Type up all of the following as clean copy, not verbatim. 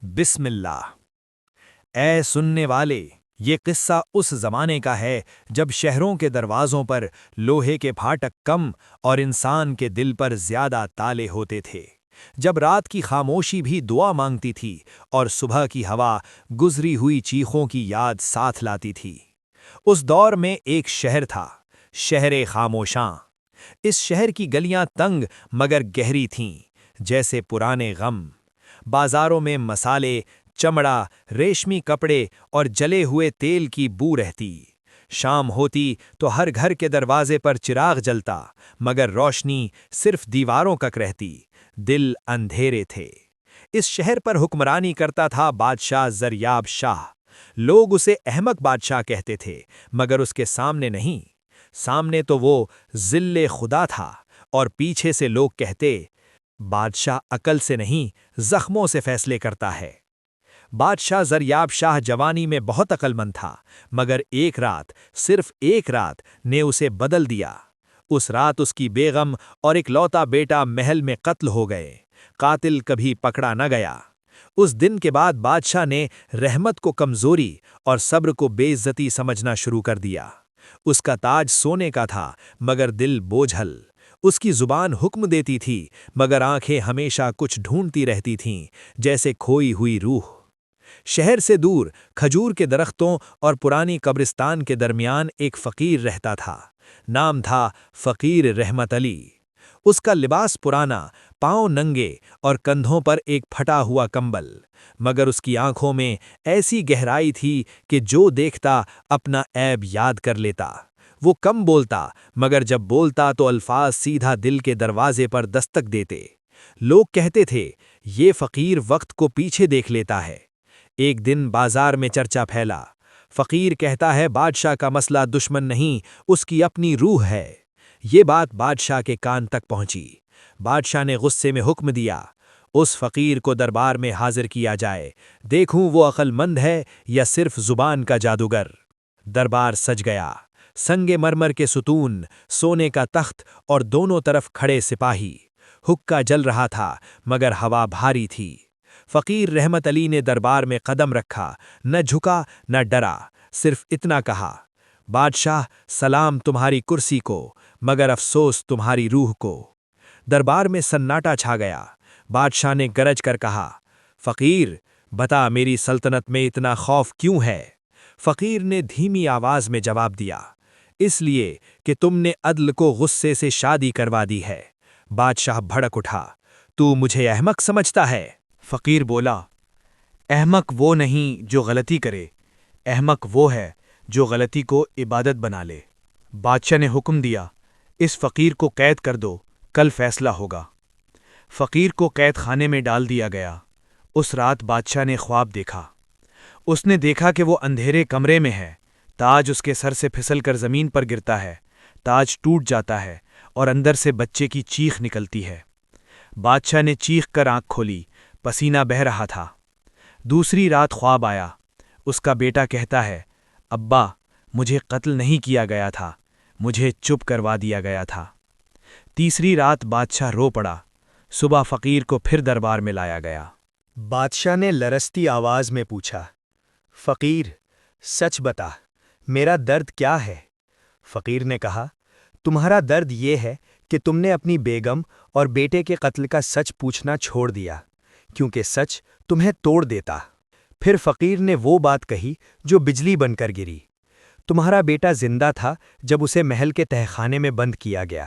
بسم اللہ۔ اے سننے والے، یہ قصہ اس زمانے کا ہے جب شہروں کے دروازوں پر لوہے کے پھاٹک کم اور انسان کے دل پر زیادہ تالے ہوتے تھے، جب رات کی خاموشی بھی دعا مانگتی تھی اور صبح کی ہوا گزری ہوئی چیخوں کی یاد ساتھ لاتی تھی۔ اس دور میں ایک شہر تھا، شہر خاموشاں۔ اس شہر کی گلیاں تنگ مگر گہری تھیں، جیسے پرانے غم۔ بازاروں میں مسالے، چمڑا، ریشمی کپڑے اور جلے ہوئے تیل کی بو رہتی۔ شام ہوتی تو ہر گھر کے دروازے پر چراغ جلتا، مگر روشنی صرف دیواروں تک رہتی، دل اندھیرے تھے۔ اس شہر پر حکمرانی کرتا تھا بادشاہ زریاب شاہ۔ لوگ اسے احمق بادشاہ کہتے تھے، مگر اس کے سامنے نہیں۔ سامنے تو وہ ذل خدا تھا، اور پیچھے سے لوگ کہتے، بادشاہ عقل سے نہیں زخموں سے فیصلے کرتا ہے۔ بادشاہ زریاب شاہ جوانی میں بہت عقل مند تھا، مگر ایک رات، صرف ایک رات نے اسے بدل دیا۔ اس رات اس کی بیگم اور اکلوتا بیٹا محل میں قتل ہو گئے۔ قاتل کبھی پکڑا نہ گیا۔ اس دن کے بعد بادشاہ نے رحمت کو کمزوری اور صبر کو بے عزتی سمجھنا شروع کر دیا۔ اس کا تاج سونے کا تھا، مگر دل بوجھل۔ اس کی زبان حکم دیتی تھی، مگر آنکھیں ہمیشہ کچھ ڈھونڈتی رہتی تھیں، جیسے کھوئی ہوئی روح۔ شہر سے دور کھجور کے درختوں اور پرانی قبرستان کے درمیان ایک فقیر رہتا تھا۔ نام تھا فقیر رحمت علی۔ اس کا لباس پرانا، پاؤں ننگے اور کندھوں پر ایک پھٹا ہوا کمبل، مگر اس کی آنکھوں میں ایسی گہرائی تھی کہ جو دیکھتا اپنا عیب یاد کر لیتا۔ وہ کم بولتا، مگر جب بولتا تو الفاظ سیدھا دل کے دروازے پر دستک دیتے۔ لوگ کہتے تھے، یہ فقیر وقت کو پیچھے دیکھ لیتا ہے۔ ایک دن بازار میں چرچا پھیلا، فقیر کہتا ہے بادشاہ کا مسئلہ دشمن نہیں، اس کی اپنی روح ہے۔ یہ بات بادشاہ کے کان تک پہنچی۔ بادشاہ نے غصے میں حکم دیا، اس فقیر کو دربار میں حاضر کیا جائے، دیکھوں وہ عقل مند ہے یا صرف زبان کا جادوگر۔ دربار سج گیا۔ سنگ مرمر کے ستون، سونے کا تخت اور دونوں طرف کھڑے سپاہی۔ حقہ جل رہا تھا، مگر ہوا بھاری تھی۔ فقیر رحمت علی نے دربار میں قدم رکھا، نہ جھکا نہ ڈرا، صرف اتنا کہا، بادشاہ سلام تمہاری کرسی کو، مگر افسوس تمہاری روح کو۔ دربار میں سناٹا چھا گیا۔ بادشاہ نے گرج کر کہا، فقیر بتا میری سلطنت میں اتنا خوف کیوں ہے؟ فقیر نے دھیمی آواز میں جواب دیا، اس لیے کہ تم نے عدل کو غصے سے شادی کروا دی ہے۔ بادشاہ بھڑک اٹھا، تو مجھے احمق سمجھتا ہے؟ فقیر بولا، احمق وہ نہیں جو غلطی کرے، احمق وہ ہے جو غلطی کو عبادت بنا لے۔ بادشاہ نے حکم دیا، اس فقیر کو قید کر دو، کل فیصلہ ہوگا۔ فقیر کو قید خانے میں ڈال دیا گیا۔ اس رات بادشاہ نے خواب دیکھا۔ اس نے دیکھا کہ وہ اندھیرے کمرے میں ہے، تاج اس کے سر سے پھسل کر زمین پر گرتا ہے، تاج ٹوٹ جاتا ہے اور اندر سے بچے کی چیخ نکلتی ہے۔ بادشاہ نے چیخ کر آنکھ کھولی، پسینہ بہہ رہا تھا۔ دوسری رات خواب آیا، اس کا بیٹا کہتا ہے، ابا مجھے قتل نہیں کیا گیا تھا، مجھے چپ کروا دیا گیا تھا۔ تیسری رات بادشاہ رو پڑا۔ صبح فقیر کو پھر دربار میں لایا گیا۔ بادشاہ نے لرزتی آواز میں پوچھا، فقیر سچ بتا، میرا درد کیا ہے؟ فقیر نے کہا، تمہارا درد یہ ہے کہ تم نے اپنی بیگم اور بیٹے کے قتل کا سچ پوچھنا چھوڑ دیا، کیونکہ سچ تمہیں توڑ دیتا۔ پھر فقیر نے وہ بات کہی جو بجلی بن کر گری، تمہارا بیٹا زندہ تھا جب اسے محل کے تہخانے میں بند کیا گیا۔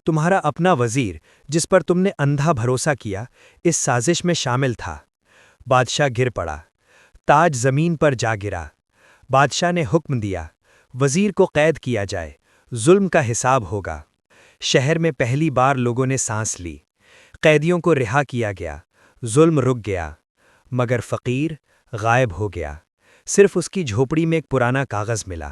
تمہارا اپنا وزیر جس پر تم نے اندھا بھروسہ کیا اس سازش میں شامل تھا۔ بادشاہ گر پڑا، تاج زمین پر جا گرا۔ بادشاہ نے حکم دیا، وزیر کو قید کیا جائے، ظلم کا حساب ہوگا۔ شہر میں پہلی بار لوگوں نے سانس لی، قیدیوں کو رہا کیا گیا، ظلم رک گیا، مگر فقیر غائب ہو گیا۔ صرف اس کی جھوپڑی میں ایک پرانا کاغذ ملا۔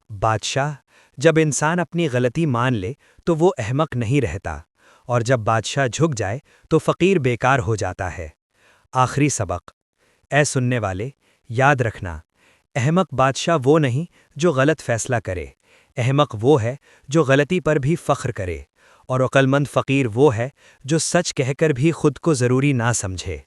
بادشاہ، جب انسان اپنی غلطی مان لے تو وہ احمق نہیں رہتا، اور جب بادشاہ جھک جائے تو فقیر بیکار ہو جاتا ہے۔ آخری سبق، اے سننے والے، یاد رکھنا، احمق بادشاہ وہ نہیں جو غلط فیصلہ کرے، احمق وہ ہے جو غلطی پر بھی فخر کرے، اور عقل مند فقیر وہ ہے جو سچ کہہ کر بھی خود کو ضروری نہ سمجھے۔